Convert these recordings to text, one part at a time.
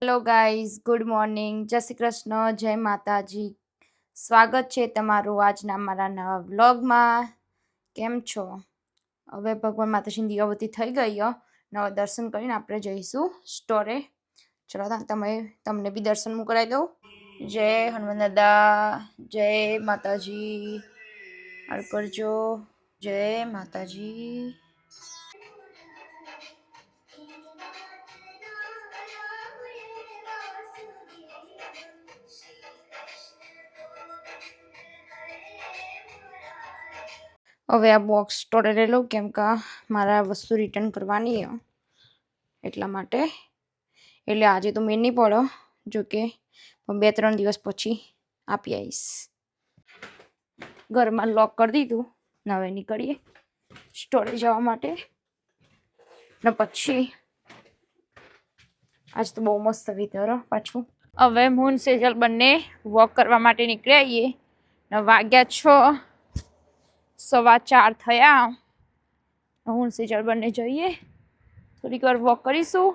Hello guys, good morning, જય શ્રી કૃષ્ણ, જય માતાજી. સ્વાગત છે તમારું આજના મારા નવા વ્લોગમાં. કેમ છો? હવે ભગવાન માતાજીની દીવાબત્તી થઈ ગઈ નવા દર્શન કરીને આપણે જઈશું સ્ટોરે. ચલો તમને બી દર્શન હું કરાવી દઉં. જય હનુમાન દાદા, જય માતાજી. હાલ કરજો. જય માતાજી. હવે આ બોક્સ સ્ટોરે લઈ લઉં કેમ કે મારા વસ્તુ રિટર્ન કરવાની એટલા માટે. એટલે આજે તો મેળ નહીં પડો, જોકે 2-3 દિવસ પછી આપી આવીશ. ઘરમાં લોક કરી દીધું. હવે નીકળીએ સ્ટોરે જવા માટે. ને પછી આજ તો બહુ મસ્ત વેધર પાછું. હવે હું સેજલ બંને વોક કરવા માટે નીકળ્યા આવીએ ને વાગ્યા 6:15 થયા. હું સેજલ બંને જઈએ થોડીક વાર વોક કરીશું.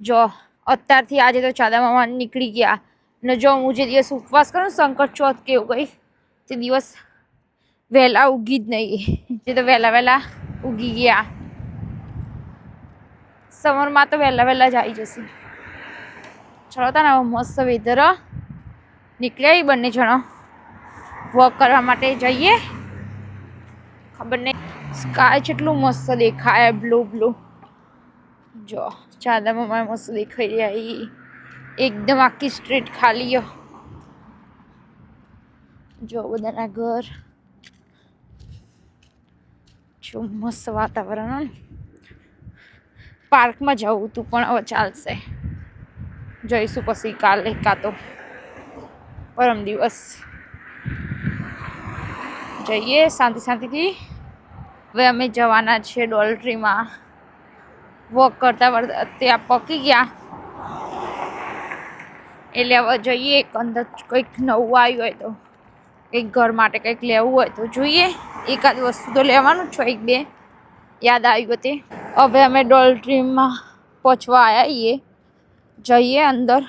જો અત્યારથી આજે તો ચાદા મામા નીકળી ગયા ને જો હું જે દિવસ ઉપવાસ કરું સંકટ ચોથ કે એવું કંઈ તે દિવસ વહેલા ઉગી જ નહીં. તે તો વહેલા ઉગી ગયા. સમરમાં તો વહેલા જ આવી જશે. ચલો તાને મસ્ત વેધર નીકળ્યા બંને જણા વોક કરવા માટે જઈએ. ખબર નહીં સ્કાય કેટલું મસ્ત દેખાય, બ્લુ. જો ચાદરમાં મસ્ત દેખાઈ રહ્યા. એકદમ આખી સ્ટ્રીટ ખાલી. જો બધાના ઘર. જો મસ્ત વાતાવરણ. પાર્કમાં જવું તું પણ હવે ચાલશે. જઈશું પછી કાલે કાં તો પરમ દિવસ જઈએ શાંતિથી. હવે અમે જવાના છે ડોલ્ટ્રીમાં. વોક કરતા ત્યાં પકી ગયા એટલે હવે જઈએ. અંદર કંઈક નવું આવ્યું હોય તો, કંઈક ઘર માટે કંઈક લેવું હોય તો જોઈએ. એકાદ વસ્તુ તો લેવાનું છે, 1-2 યાદ આવ્યું તે. હવે અમે ડોલ્ટ્રીમાં પહોંચવા આવ્યા જઈએ અંદર.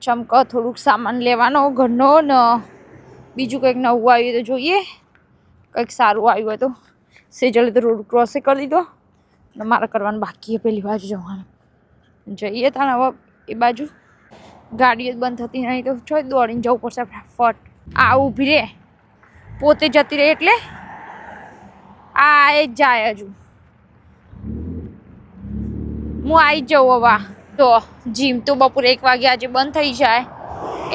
ચમકો થોડુંક સામાન લેવાનો ઘરનો ને બીજું કંઈક નવું આવ્યું તો જોઈએ. કંઈક સારું આવ્યું હોય તો. સેજલે તો રોડ ક્રોસે કરી દીધો ને મારે કરવાનું બાકી પેલી બાજુ જવાનું. જઈએ તાને હવે એ બાજુ. ગાડીઓ જ બંધ થતી નહીં તો છો દોડીને જવું પડશે ફટાફટ. આ ઊભી રે પોતે જતી રહે એટલે આ એ જ જાય. હજુ હું આવી જ જાઉં હવે. તો જીમ તો બપોરે 1 વાગે આજે બંધ થઈ જાય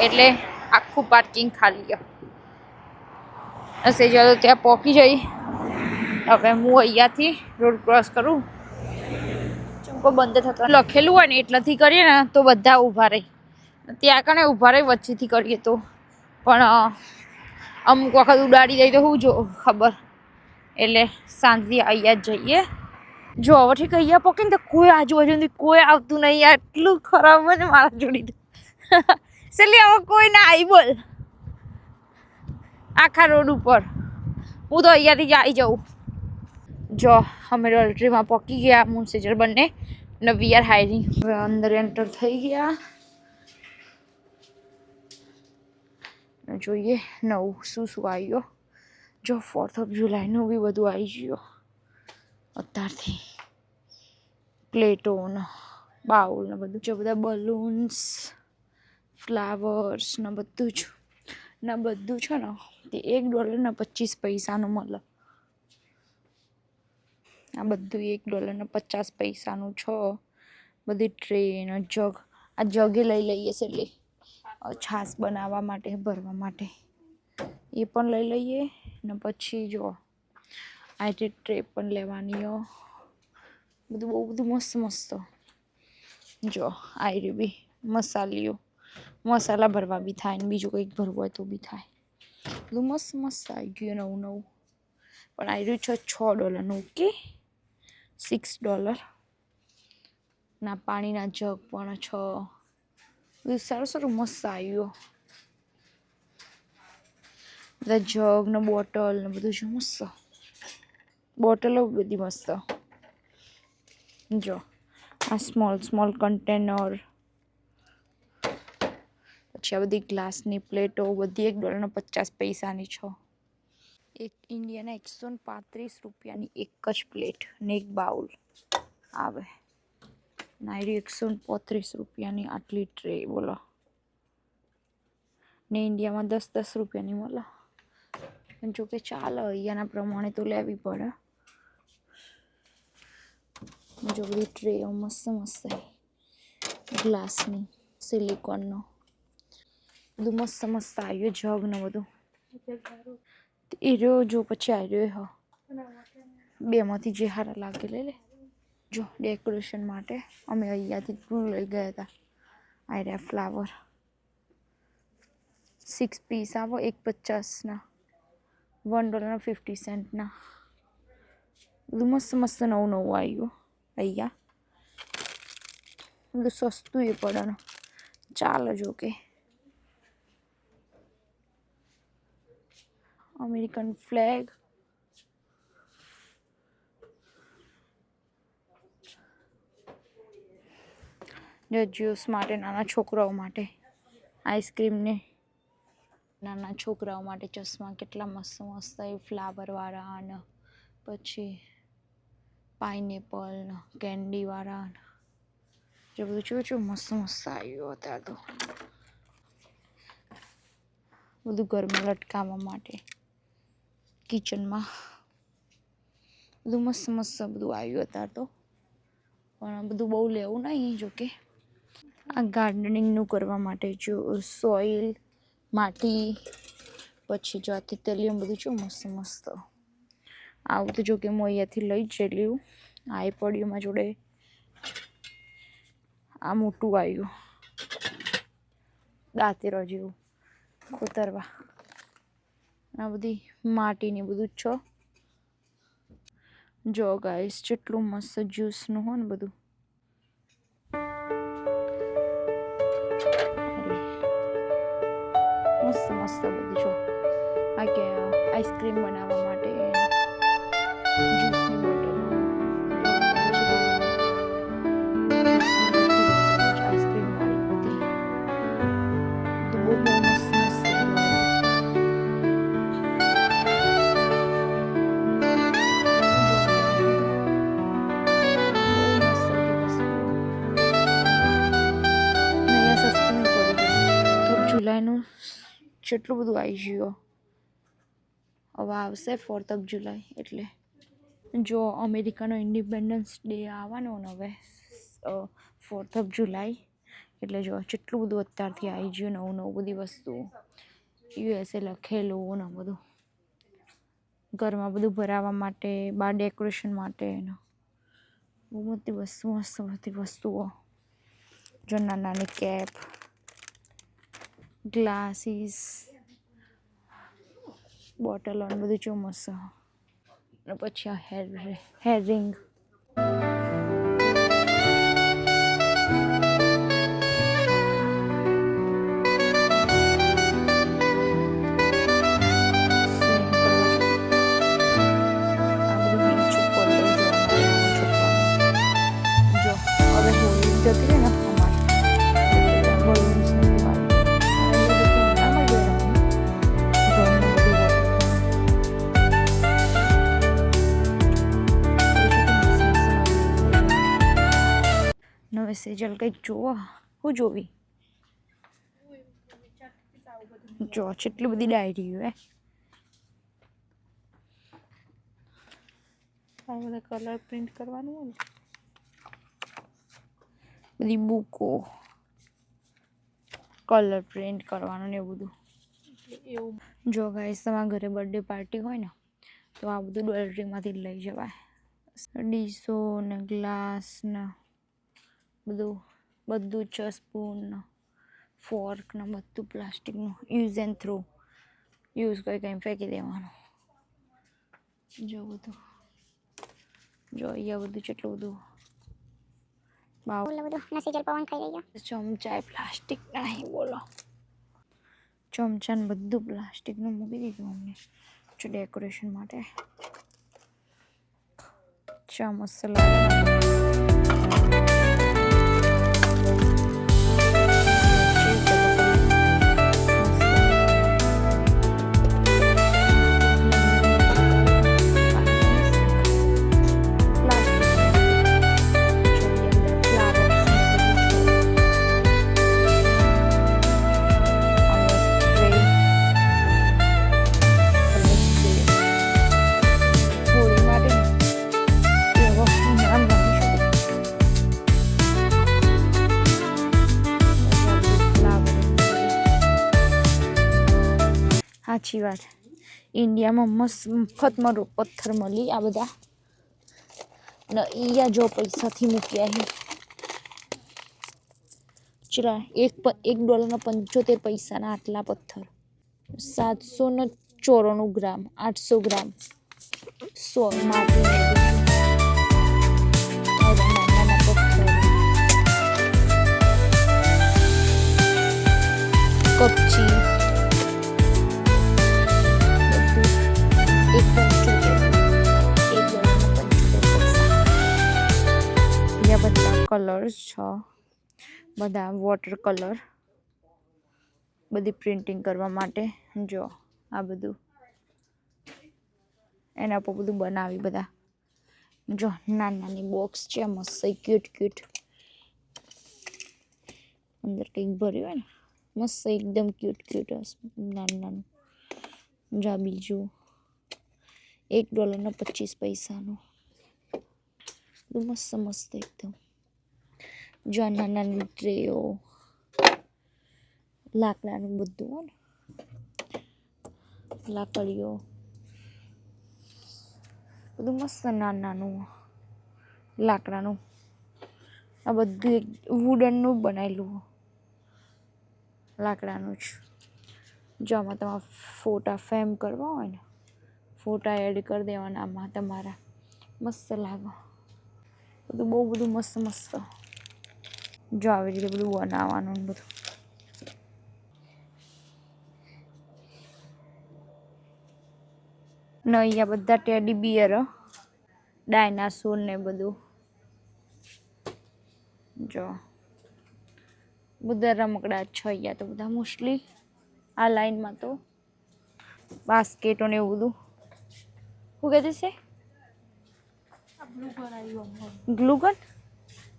એટલે આખું પાર્કિંગ ખાલી. સેજલ ત્યાં પહોંચી જઈ. હવે હું અહીંયાથી રોડ ક્રોસ કરું. ચમકો બંધ થતો લખેલું હોય ને એટલાથી કરીએ ને તો બધા ઊભા રહે. ત્યાં કણે ઊભા રહે વચ્ચેથી કરીએ તો. પણ અમુક વખત ઉડાડી દઈ તો હું જો ખબર. એટલે શાંતિથી અહીંયા જ જઈએ. જો હવે ઠીક અહીંયા પકડીને તો કોઈ આજુબાજુથી કોઈ આવતું નહીં. એટલું ખરાબ હોય ને મારા જોડી. છેલ્લી હવે કોઈ ના આવી બોલ આખા રોડ ઉપર. હું તો અહીંયાથી જ આવી જાઉં. જો અમે ડોલ્ટ્રીમાં પહોંચી ગયા મુન્સીજર બંને ને વી આર હાયરિંગ. હવે અંદર એન્ટર થઈ ગયા. જોઈએ નવું શું આવ્યું. જો 4th of Julyનું બી બધું આવી ગયું અત્યારથી. પ્લેટો ને બાઉલ ને બધું. જો બધા બલૂન્સ, ફ્લાવર્સ ને બધું જ ને બધું છે ને તે $1.25 મળે. આ બધું $1.50 છે. બધી ટ્રે ને જગ. આ જગે લઈ લઈએ છે એટલે છાશ બનાવવા માટે ભરવા માટે એ પણ લઈ લઈએ. ને પછી જો આ ટ્રે પણ લેવાની. બહુ બધું મસ્ત. જો આ રહ્યું બી મસાલા ભરવા બી થાય ને બીજું કંઈક ભરવું હોય તો બી થાય. બધું મસ્ત આવી ગયું નવું. પણ આવી રહ્યું છે $6 ઓકે. $6 ના પાણીના જગ પણ છે. બધું સારું મસ્ત આવ્યું. બધા જગ ને બોટલ ને બધું છે મસ્ત. બોટલો બધી મસ્ત. જો આ સ્મોલ કન્ટેનર, પછી આ બધી ગ્લાસની પ્લેટો બધી $1.50 છે. એક ઇન્ડિયાના 135 એક જ પ્લેટ ને એક બાઉલ આવે. નાયરી 135 આટલી ટ્રે બોલો. ને ઇન્ડિયામાં 10 રૂપિયાની મળે. પણ જોકે ચાલે, અહીંયાના પ્રમાણે તો લેવી પડે. જો બધી ટ્રે મસ્ત ગ્લાસની, સિલિકોનનો બધું મસ્ત આવ્યું. જગ ને બધું એ રહ્યો. જો પછી આવ્યો બેમાંથી જે સારા લાગે લે. જો ડેકોરેશન માટે અમે અહીંયાથી લઈ ગયા હતા. આ રહ્યા ફ્લાવર 6 પીસ આવો, 1.50 $1.50. બધું મસ્ત નવું આવ્યું અહીંયા. બધું સસ્તું એ પડે ને ચાલે. જો કે અમેરિકન ફ્લેગ, જ્યુસ માટે, નાના છોકરાઓ માટે આઈસ્ક્રીમ ને નાના છોકરાઓ માટે ચશ્મા કેટલા મસ્ત એ ફ્લાવરવાળા, અને પછી પાઇનેપલ ને કેન્ડીવાળા. જે બધું જો મસ્ત આવ્યું અત્યારે તો. બધું ઘરમાં લટકાવવા માટે, કિચનમાં બધું મસ્ત બધું આવ્યું અત્યારે તો. પણ બધું બહુ લેવું નહીં. જોકે આ ગાર્ડનિંગનું કરવા માટે જો સોઇલ, માટી, પછી જો આ તિતલીઓ બધું જો મસ્ત આવું. તો જો કે હું અહીંયાથી લઈ જ રેલ્યું. આ એ પડ્યું મારા જોડે. આ મોટું આવ્યું દાંતેરો જેવું કોતરવા. આ બધી માટીની બધું જ છો. જો ગાઈસ જેટલું મસ્ત જ્યુસનું હોય ને બધું. મસ્ત બધું જો. આ કે આઈસ્ક્રીમ બનાવવા માટે જ્યુસની બોટલ, આઈસ્ક્રીમ વાળી બધી બહુ મસ્ત. જુલાઈનું જેટલું બધું આવી ગયું. હવે આવશે 4th of July. એટલે જો અમેરિકાનો ઇન્ડિપેન્ડન્સ ડે આવવાનો ને હવે 4th of July. એટલે જો જેટલું બધું અત્યારથી આવી ગયું નવું બધી વસ્તુ. USA લખેલું ને બધું ઘરમાં બધું ભરાવા માટે, બહાર ડેકોરેશન માટે બહુ બધી વસ્તુ મસ્ત બધી વસ્તુઓ. જો નાની કેપ, ગ્લાસીસ, બોટલો ને બધું જો મસ્ત. અને પછી આ હેર રિંગ. જો હવે હોળી જતી રહી ને નવે સેજલ કંઈક જોવો. હું જોવી જો કેટલી બધી ડાયરીઓ બધા કલર પ્રિન્ટ કરવાનું હોય ને, બધી બુકો કલર પ્રિન્ટ કરવાનું ને એવું બધું. જો ગાઈસ તમારા ઘરે બર્થડે પાર્ટી હોય ને તો આ બધું ડોલરીમાંથી લઈ જવાય. ડીશો ને ગ્લાસ ને બધું જ, સ્પૂન ને ફોર્ક ને બધું પ્લાસ્ટિકનું. Use and throw. યુઝ કંઈ ફેંકી દેવાનું. જો બધું જો અહીંયા બધું કેટલું બધું. ચમચા પ્લાસ્ટિક નહીં બોલો. ચમચા ને બધું પ્લાસ્ટિકનું મૂકી દીધું અમને જો ડેકોરેશન માટે. ચા મસાલા સાચી વાત. ઇન્ડિયામાં મફતમાં પથ્થર મળી આ બધા ને અહીંયા જો પૈસાથી મૂક્યા ચલા $1.75 પૈસાના આટલા પથ્થર 794 ગ્રામ 800 ગ્રામ 100 માટી કપચી બધા કલર્સ છે બધા વોટર કલર બધી પ્રિન્ટિંગ કરવા માટે જો આ બધું એના પર બધું બનાવી બધા જો નાની બોક્સ છે મસ્ત ક્યુટ અંદર કંઈક ભર્યું હોય ને મસ્ત એકદમ ક્યુટ નાનું જા બીજું $1.25 મસ્ત એકદમ જો નાની ટ્રેઓ લાકડાનું બધું હોય ને લાકડીઓ બધું મસ્ત નાનું લાકડાનું આ બધું વુડનનું બનાવેલું લાકડાનું જ જો આમાં તમારા ફોટા ફ્રેમ કરવા હોય ને ફોટા એડ કરી દેવાના આમાં તમારા મસ્ત લાગે બહુ બધું મસ્ત જો આવી રીતે બધું બનાવવાનું બધું ને અહીંયા બધા ટેડી બિયર ડાયનાસોર ને બધું જો બધા રમકડા છે અહીંયા તો બધા મોસ્ટલી આ લાઈનમાં તો બાસ્કેટો ને એવું બધું શું કહેતી છે ગ્લુગન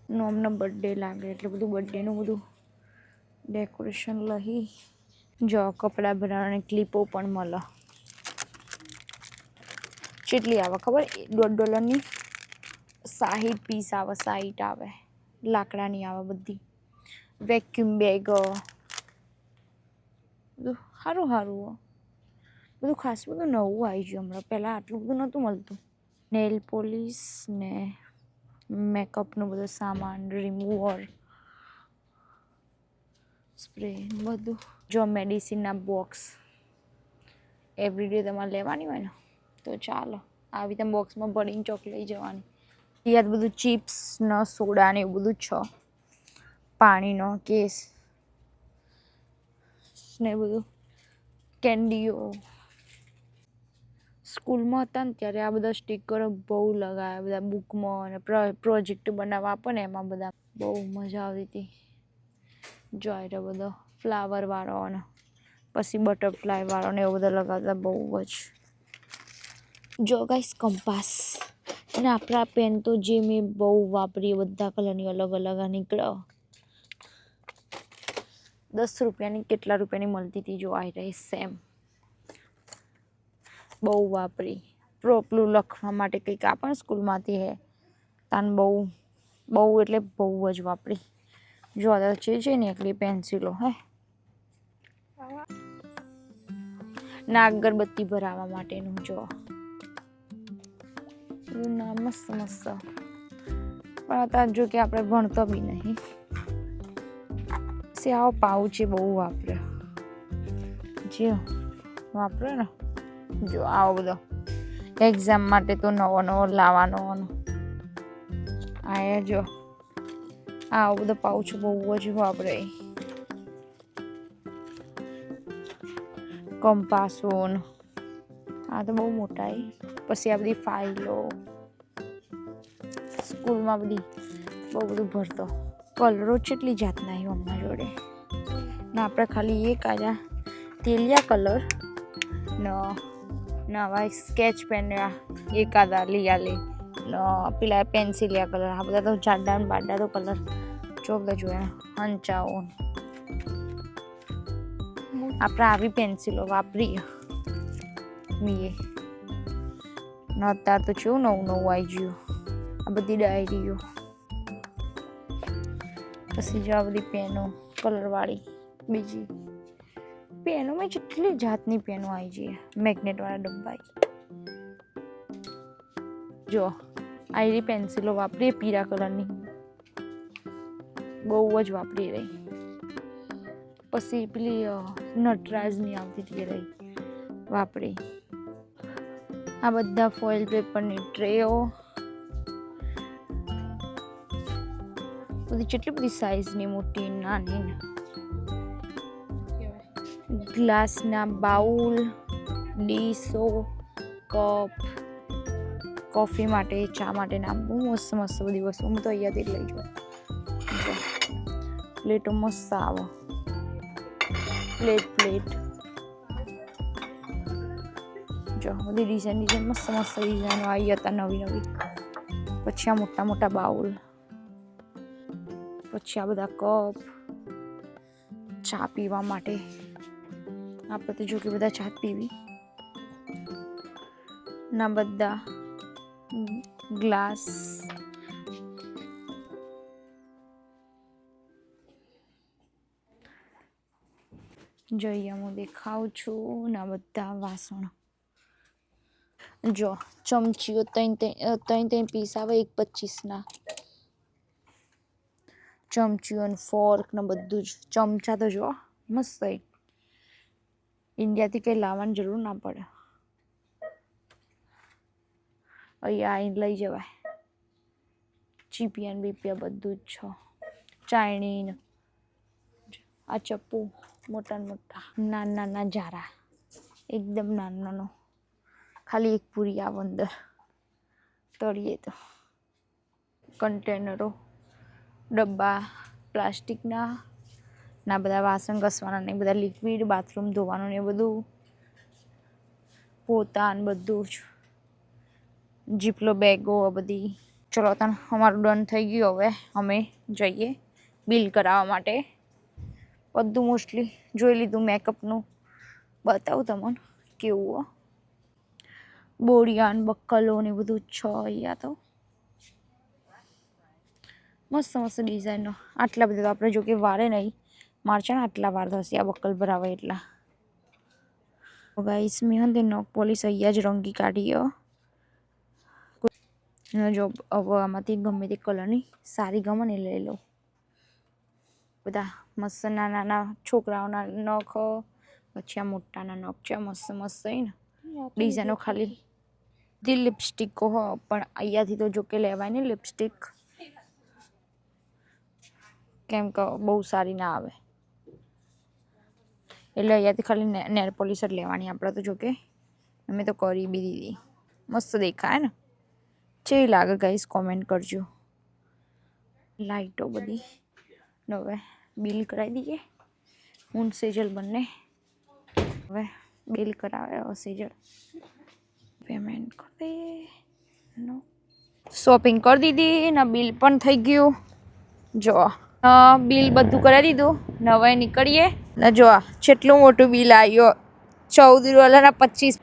નો અમને બર્થડે લાગે એટલે બધું બર્થડેનું બધું ડેકોરેશન લઈ જો કપડાં ભરાવાની ક્લિપો પણ મળે કેટલી આવે ખબર $1.50 60 પીસ આવે 60 આવે લાકડાની આવે બધી વેક્યુમ બેગ બધું સારું બધું ખાસ બધું નવું આવી ગયું હમણાં પહેલાં આટલું બધું નહોતું મળતું નેલ પોલિશ ને મેકઅપનું બધું સામાન રિમૂવર સ્પ્રે બધું જો મેડિસિનના બોક્સ એવરીડે તમારે લેવાની હોય ને તો ચાલો આવી તમે બોક્સમાં ભરીને ચોક લઈ જવાની યાદ બધું ચિપ્સ ને સોડા ને એવું બધું છે પાણીનો કેસ ને બધું કેન્ડીઓ સ્કૂલમાં હતા ને ત્યારે આ બધા સ્ટીકરો બહુ લગાવ્યા બધા બુકમાં અને પ્રોજેક્ટ બનાવવા આપે ને એમાં બધા બહુ મજા આવતી હતી જોઈ બધો ફ્લાવર વાળો અને પછી બટરફ્લાય વાળો ને એવું બધા લગાવતા બહુ જ જો ગાઈસ કંપાસ અને આપણા પેન તો જે મેં બહુ વાપરી બધા કલરની અલગ અલગ નીકળ્યો $10 કેટલા રૂપિયાની મળતી હતી જો આવી રહી સેમ બહુ વાપરી પ્રોપલું લખવા માટે કંઈક આપણ સ્કૂલમાંથી હે તાન બહુ એટલે બહુ જ વાપરી જો છે ને એકલી પેન્સિલો હે ના અગરબત્તી ભરાવા માટેનું જો ના મસ્ત પણ અત્યારે જો કે આપણે ભણતો બી નહીં આવો પાઉચ બહુ વાપરે ને જો આવો બધો એક્ઝામ માટે તો નવો લાવવાનો આ જો આવો બધો પાઉચ બહુ જ વાપરે કંપાસો આ તો બહુ મોટા પછી આ બધી ફાઇલો સ્કૂલમાં બધી બહુ બધું ભરતો કલરો કેટલી જાતના આવ્યો અમારા જોડે ને આપણે ખાલી એક આવ્યા તેલિયા કલર નવા સ્કેચ પેન એકાદા લે પેલા પેન્સિલિયા કલર આ બધા તો જાડા બાડા તો કલર ચોકડા જોયા હંચાઓ આપણે આવી પેન્સિલો વાપરીએ મીએ ન અત્યારે તો કેવું નવું આવી ગયું આ બધી ડાયરીઓ પછી જો આ બધી પેનો કલરવાળી બીજી પેનોમાં જેટલી જાતની પેનો આવી જઈએ, મેગ્નેટવાળા ડબ્બા. જો આયરી પેન્સિલો વાપરીએ પીળા કલરની, બહુ જ વાપરી રહી. પછી પેલી નટરાજની આવતી હતી રહી વાપરી. આ બધા ફોઇલ પેપરની ટ્રેઓ, બધી કેટલી બધી સાઈઝની, મોટી નાની. ગ્લાસના બાઉલ, ડીશો, કપ, કોફી માટે, ચા માટે ના બહુ મસ્ત મસ્ત બધી વસ્તુ. હું તો અહીંયાથી જ લઈ જાઉં. પ્લેટો મસ્ત આવે, પ્લેટ જો બધી ડિઝાઇન મસ્ત મસ્ત ડિઝાઇનો આવી હતા નવી નવી. પછી આ મોટા મોટા બાઉલ, પછી આ બધા કપ, ચા પીવા માટે. આપણે તો જો કે બધા ચા પીવી. ના બધા ગ્લાસ, જોઈએ હું દેખાઉં છું. ના બધા વાસણ. જો ચમચીઓ ત્રણ પીસ આવે, 1.25 ચમચીઓ ને ફોર્ક ને બધું જ. ચમચા તો જો મસ્ત, ઇન્ડિયાથી કંઈ લાવવાની જરૂર ના પડે, અહીંયા આવીને લઈ જવાય. ચીપિયા બીપિયા બધું જ છે. ચાયણી, આ ચપ્પુ મોટા મોટા, નાના જારા, એકદમ નાનો, ખાલી એક પૂરી આવે અંદર તળીએ તો. કન્ટેનરો, ડબ્બા પ્લાસ્ટિકના. ના બધા વાસણ ઘસવાના ને બધા લિક્વિડ, બાથરૂમ ધોવાનું ને બધું, પોતા ને બધું જ. જીપલો બેગો બધી. ચલો તને અમારું ડન થઈ ગયું. હવે અમે જઈએ બિલ કરાવવા માટે. બધું મોસ્ટલી જોઈ લીધું. મેકઅપનું બતાવું તમને કેવું. બોરિયાન બક્કલો ને બધું જ છે અહીંયા તો. મસ્ત મસ્ત ડિઝાઇનનો. આટલા બધા તો આપણે જો કે વારે નહીં, મારે છે ને આટલા વાર થશે આ બક્કલ ભરાવે એટલા. ગાઈસ મેં તે નોક પોલીસ અહીંયા જ રંગી કાઢી. જો હવે આમાંથી ગમે તે કલરની સારી ગમે ને લઈ લો. બધા મસ્ત નાના છોકરાઓના નખ, પછી આ મોટાના નખ છે મસ્ત મસ્ત ને ડિઝાઇનો. ખાલી ધી લિપસ્ટિકો હો, પણ અહીંયાથી તો જો કે લેવાય ને લિપસ્ટિક, કેમ કે બહુ સારી ના આવે. એટલે અહીંયાથી ખાલી નેર પોલિશ જ લેવાની આપણે તો. જો કે અમે તો કરી બી દીધી. મસ્ત દેખાય ને? કેવી લાગે ગાઈસ કોમેન્ટ કરજો. લાઈટો બધી. હવે બિલ કરાવી દઈએ હું સેજલ બંને. હવે બિલ કરાવે સેજલ, પેમેન્ટ કરી દઈએ. શોપિંગ કરી દીધી ને બિલ પણ થઈ ગયું. જો બિલ બધું કરાવી દીધું. હવે નીકળીએ ને જો કેટલું મોટું બિલ આવ્યું. $14.25.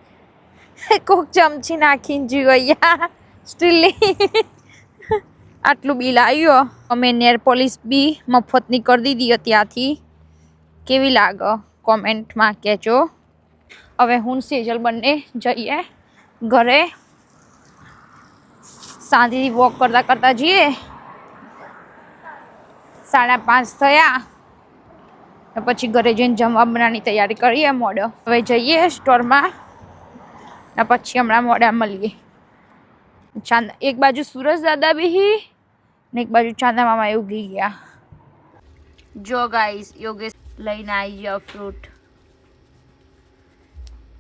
કોક ચમચી નાખીને જોયા સ્ટીલની. આટલું બિલ આવ્યું. અમે નેર પોલિશ બી મફતની કરી દીધી ત્યાંથી. કેવી લાગે કોમેન્ટમાં કહેજો. હવે હું સેજલ બંને જઈએ ઘરે. શાંતિથી વોક કરતા કરતા જઈએ. 5:30 થયા. પછી ઘરે જઈને જમવા બનાવવાની તૈયારી કરીએ. મોડો હવે જઈએ સ્ટોરમાં ને પછી હમણાં મોડા મળીએ. ચાંદ એક બાજુ સુરજ દાદા બી ને એક બાજુ ચાંદા મામા ઉગી ગયા. જો ગાઈસ યોગેશ લઈને આવી ગયો ફ્રૂટ.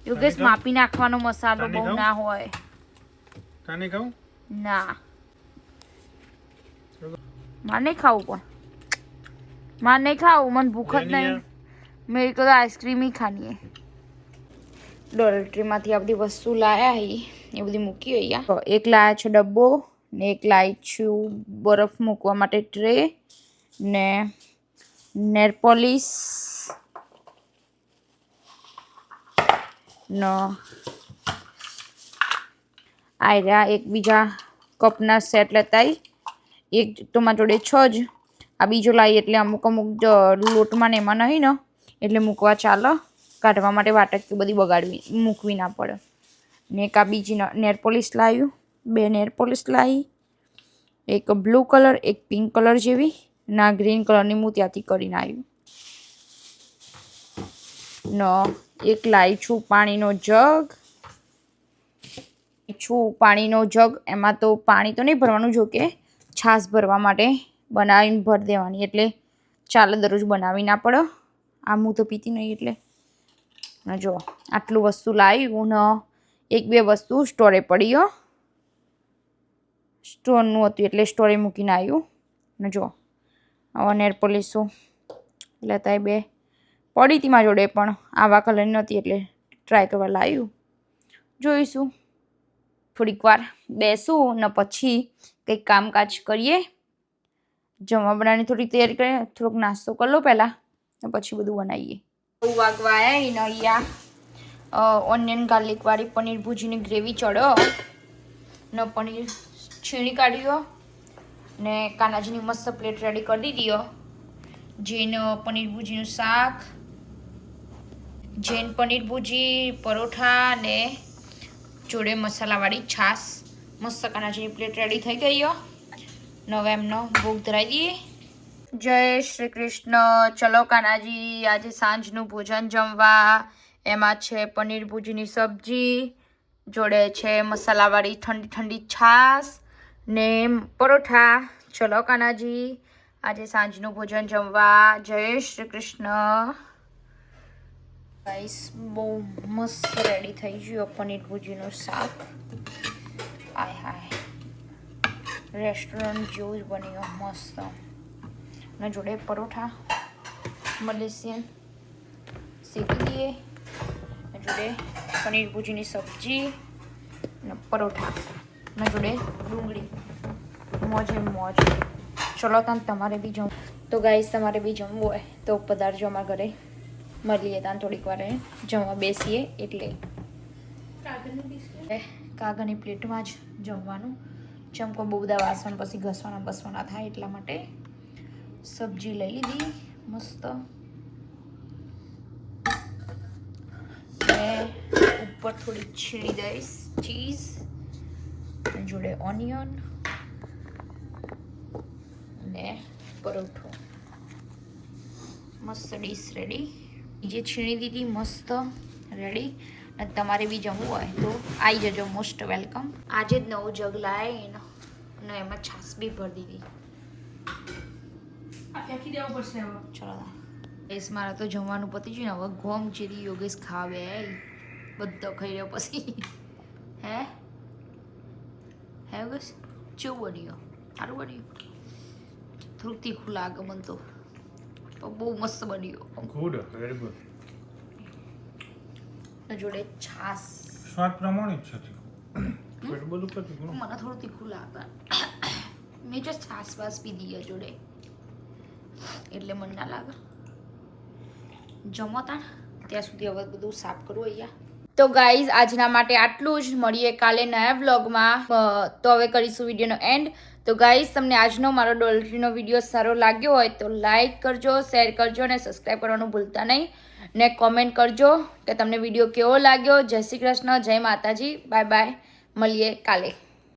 યોગેશ માપી નાખવાનો મસાલો બહુ ના હોય. ના મારે નહીં ખાવું, પણ મારે નહીં ખાવું, મને ભૂખ જ નહીં. મેરે को तो आइसक्रीम ही खानी है. डॉलर ट्री માંથી આ બધી વસ્તુ લાયા હી એ બધી મૂકી અહીંયા. એક લાયા છે ડબ્બો ને એક લાવી છું બરફ મૂકવા માટે ટ્રે ને નેર પોલિશ નો આયરા. એક બીજા કપના સેટ લેતા આવી. એક તો મારા જોડે 6 જ. આ બીજો લાવી એટલે અમુક લોટમાં ને એમાં નહીં ને એટલે મૂકવા ચાલો. કાઢવા માટે વાટક બધી બગાડવી મૂકવી ના પડે. ને એક આ બીજી નેર પોલિશ લાવ્યું, 2 નેર પોલિશ લાવી, એક બ્લુ કલર, એક પિંક કલર જેવી, ના ગ્રીન કલરની હું ત્યાંથી કરીને આવ્યું. એક લાવી છું પાણીનો જગ. પાણીનો જગ, એમાં તો પાણી તો નહીં ભરવાનું, જો કે છાશ ભરવા માટે બનાવીને ભરી દેવાની, એટલે ચાલે દરરોજ બનાવી ના પડે. આમ હું તો પીતી નહીં એટલે. જો આટલું વસ્તુ લાવ્યું ને 1-2 વસ્તુ સ્ટોરે પડી હો, સ્ટોરનું હતું એટલે સ્ટોરે મૂકીને આવ્યું. ને જો આવા નેર પોલિશો લેતા 2 પડી હતી મારી જોડે, પણ આવા કલરની નહોતી એટલે ટ્રાય કરવા લાવ્યું. જોઈશું થોડીક વાર બેસું ને પછી કંઈક કામકાજ કરીએ. જમવા બનાવવાની થોડી તૈયારી કરીએ, થોડોક નાસ્તો કરી લો પહેલાં ને પછી બધું બનાવીએ. 9 વાગવા આવ્યા ને અહીંયા ઓનિયન ગાર્લિકવાળી પનીર ભુજીની ગ્રેવી ચડો ને પનીર છીણી કાઢ્યો ને કાનાજીની મસ્ત પ્લેટ રેડી કરી દીધી. જૈન પનીર ભુજીનું શાક, જૈન પનીર ભુજી, પરોઠા ને જોડે મસાલાવાળી છાશ. મસ્ત કાનાજીની પ્લેટ રેડી થઈ ગઈ. હવે એમનો ભોગ ધરાવી દઈએ. જય શ્રી કૃષ્ણ. ચલો કાનાજી, આજે સાંજનું ભોજન જમવા. એમાં છે પનીર ભુજીની સબ્જી, જોડે છે મસાલાવાળી ઠંડી ઠંડી છાશ ને પરોઠા. ચલો કાનાજી, આજે સાંજનું ભોજન જમવા. જય શ્રી કૃષ્ણ. ગાઈસ બહુ મસ્ત રેડી થઈ ગયું પનીર ભુજીનું શાક. હાય હાય, રેસ્ટોરન્ટ જેવું જ બન્યું મસ્ત. અને જોડે પરોઠા મલેશિયન શેકી દઈએ, જોડે પનીર ભુજીની સબ્જી ને પરોઠા ને જોડે ડુંગળી. મોજે મોજ. ચલો તાન તમારે બી જમવું તો ગાઈસ, તમારે બી જમવું હોય તો પધારજો અમારા ઘરે. મળીએ તાન થોડીક વાર જમવા બેસીએ. એટલે કાગળની પ્લેટમાં જ જમવાનું. ચમકો બહુ બધા વાસણ પછી ઘસવાના થાય, એટલા માટે સબ્જી લઈ લીધી મસ્ત. ઉપર થોડી છીણી દઈશ ચીઝ, જોડે ઓનિયન ને પરોઠો. મસ્ત ડીશ રેડી. જે છીણી દીધી મસ્ત રેડી. અને તમારે બી જમવું હોય તો આવી જજો, મોસ્ટ વેલકમ. આજે જ નવું જગ લાવીને અને એમાં છાશ બી ભરી દીધી. ચલો ગાઈસ, મારે તો જમવાનું પતી ગયું ને. હવે ગોમ ચીરી યોગેશ ખાવે બધો ખાઈ રહ્યો પછી. હે યોગેશ કેવું બન્યું? સારું બન્યું? થોડુંક તીખું લાગે મને તો, બહુ મસ્ત બન્યું. જોડે છાશ સ્વાદ પ્રમાણે જ છે. બધું મને થોડું તીખું લાગે. મેં જો છાશ વાસ પીધી જોડે એટલે મને ના લાગે. જમો તા ત્યાં સુધી હવે બધું સાફ કરવું અહીંયા. તો ગાઈઝ, આજના માટે આટલું જ. મળીએ કાલે નયા વ્લોગમાં. તો હવે કરીશું વિડીયોનો એન્ડ. તો ગાઈઝ, તમને આજનો મારો ડોલરીનો વિડીયો સારો લાગ્યો હોય તો લાઈક કરજો, શેર કરજો અને સબસ્ક્રાઈબ કરવાનું ભૂલતા નહીં. ને કોમેન્ટ કરજો કે તમને વિડીયો કેવો લાગ્યો. જય શ્રી કૃષ્ણ, જય માતાજી, બાય બાય. મળીએ કાલે.